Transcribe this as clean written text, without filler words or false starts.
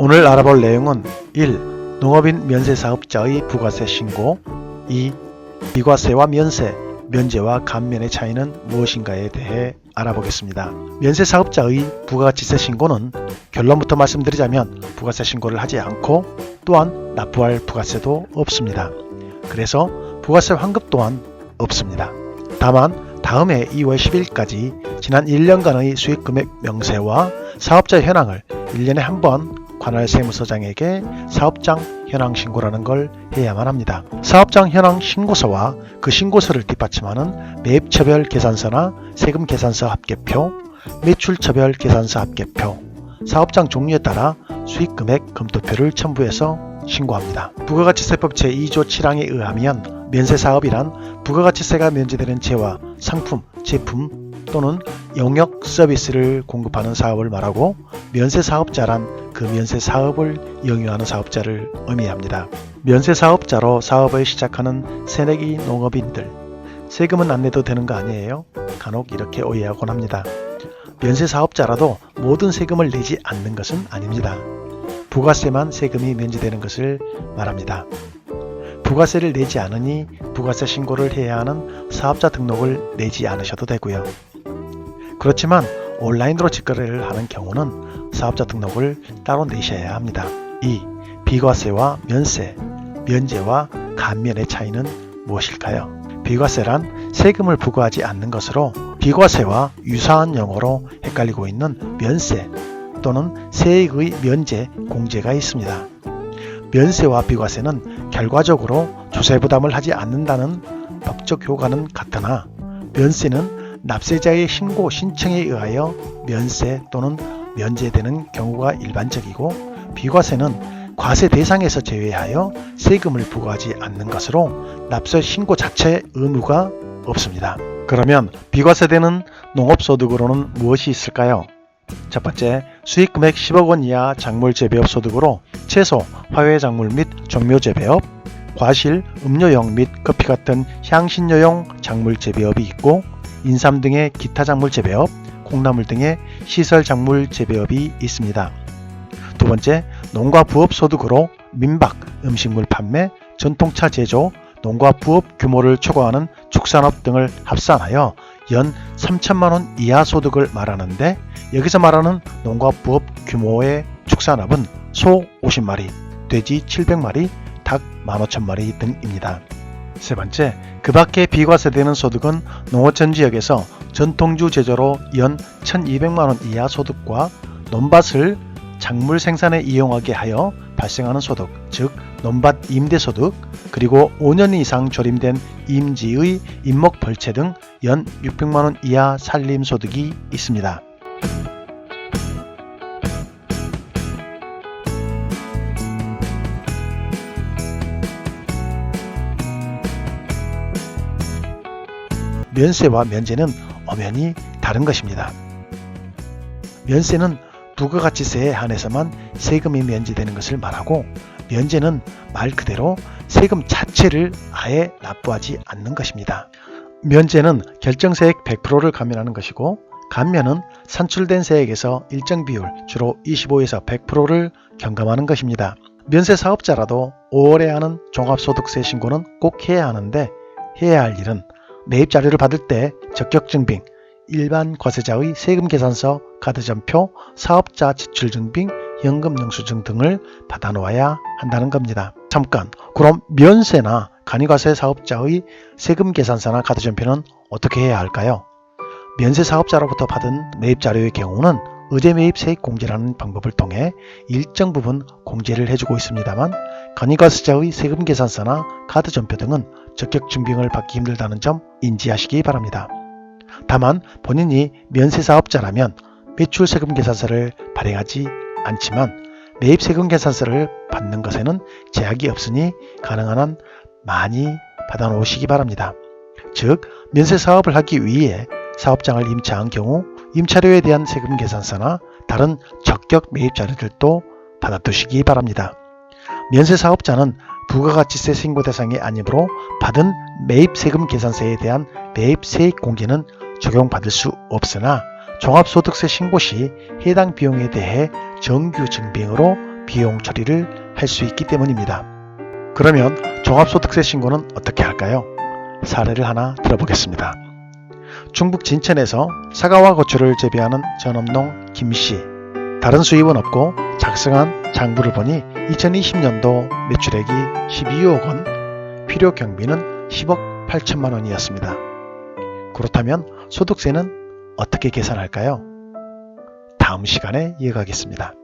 오늘 알아볼 내용은 1. 농업인 면세사업자의 부가세 신고 2. 비과세와 면세, 면제와 감면의 차이는 무엇인가에 대해 알아보겠습니다. 면세사업자의 부가가치세 신고는 결론부터 말씀드리자면 부가세 신고를 하지 않고 또한 납부할 부가세도 없습니다. 그래서 부가세 환급 또한 없습니다. 다만 다음해 2월 10일까지 지난 1년간의 수익금액 명세와 사업자 현황을 1년에 한 번 관할 세무서장에게 사업장 현황 신고라는 걸 해야만 합니다. 사업장 현황 신고서와 그 신고서를 뒷받침하는 매입처별 계산서나 세금 계산서 합계표, 매출처별 계산서 합계표, 사업장 종류에 따라 수익금액 검토표를 첨부해서 신고합니다. 부가가치세법 제2조 7항에 의하면 면세사업이란 부가가치세가 면제되는 재화, 상품, 제품 또는 영역 서비스를 공급하는 사업을 말하고 면세사업자란 그 면세사업을 영위하는 사업자를 의미합니다. 면세사업자로 사업을 시작하는 새내기 농업인들, 세금은 안 내도 되는 거 아니에요? 간혹 이렇게 오해하곤 합니다. 면세사업자라도 모든 세금을 내지 않는 것은 아닙니다. 부가세만 세금이 면제되는 것을 말합니다. 부가세를 내지 않으니 부가세 신고를 해야 하는 사업자 등록을 내지 않으셔도 되고요. 그렇지만 온라인으로 직거래를 하는 경우는 사업자 등록을 따로 내셔야 합니다. 2. 비과세와 면세, 면제와 감면의 차이는 무엇일까요? 비과세란 세금을 부과하지 않는 것으로 비과세와 유사한 용어로 헷갈리고 있는 면세 또는 세액의 면제, 공제가 있습니다. 면세와 비과세는 결과적으로 조세 부담을 하지 않는다는 법적 효과는 같으나 면세는 납세자의 신고 신청에 의하여 면세 또는 면제되는 경우가 일반적이고 비과세는 과세 대상에서 제외하여 세금을 부과하지 않는 것으로 납세 신고 자체 의무가 없습니다. 그러면 비과세되는 농업소득으로는 무엇이 있을까요? 첫 번째, 수익금액 10억 원 이하 작물재배업 소득으로 채소, 화훼작물 및 종묘재배업, 과실, 음료용 및 커피 같은 향신료용 작물재배업이 있고 인삼 등의 기타 작물재배업, 콩나물 등의 시설 작물재배업이 있습니다. 두 번째, 농가 부업 소득으로 민박, 음식물 판매, 전통차 제조, 농가 부업 규모를 초과하는 축산업 등을 합산하여 연 3천만 원 이하 소득을 말하는데 여기서 말하는 농가 부업 규모의 축산업은 소 50마리, 돼지 700마리, 닭 15,000마리 등입니다. 세 번째, 그 밖에 비과세되는 소득은 농어촌 지역에서 전통주 제조로 연 1,200만원 이하 소득과 논밭을 작물 생산에 이용하게 하여 발생하는 소득, 즉 논밭 임대소득, 그리고 5년 이상 조림된 임지의 임목 벌채 등 연 600만원 이하 산림소득이 있습니다. 면세와 면제는 엄연히 다른 것입니다. 면세는 부가가치세에 한해서만 세금이 면제되는 것을 말하고 면제는 말 그대로 세금 자체를 아예 납부하지 않는 것입니다. 면제는 결정세액 100%를 감면하는 것이고 감면은 산출된 세액에서 일정 비율, 주로 25에서 100%를 경감하는 것입니다. 면세 사업자라도 5월에 하는 종합소득세 신고는 꼭 해야 하는데 해야 할 일은 매입 자료를 받을 때 적격증빙, 일반 과세자의 세금계산서, 카드전표, 사업자 지출증빙, 현금영수증 등을 받아놓아야 한다는 겁니다. 잠깐, 그럼 면세나 간이과세 사업자의 세금계산서나 카드전표는 어떻게 해야 할까요? 면세 사업자로부터 받은 매입 자료의 경우는 의제매입 세액공제라는 방법을 통해 일정 부분 공제를 해주고 있습니다만 간이과세자의 세금계산서나 카드전표 등은 적격증빙을 받기 힘들다는 점 인지하시기 바랍니다. 다만 본인이 면세사업자라면 매출세금계산서를 발행하지 않지만 매입세금계산서를 받는 것에는 제약이 없으니 가능한 한 많이 받아놓으시기 바랍니다. 즉 면세사업을 하기 위해 사업장을 임차한 경우 임차료에 대한 세금계산서나 다른 적격 매입자료들도 받아두시기 바랍니다. 면세사업자는 부가가치세 신고 대상이 아니므로 받은 매입세금계산서에 대한 매입세액공제는 적용받을 수 없으나 종합소득세 신고 시 해당 비용에 대해 정규 증빙으로 비용 처리를 할 수 있기 때문입니다. 그러면 종합소득세 신고는 어떻게 할까요? 사례를 하나 들어보겠습니다. 충북 진천에서 사과와 고추를 재배하는 전업농 김씨. 다른 수입은 없고 작성한 장부를 보니 2020년도 매출액이 12억 원, 필요 경비는 10억 8천만 원이었습니다. 그렇다면 소득세는 어떻게 계산할까요? 다음 시간에 이어가겠습니다.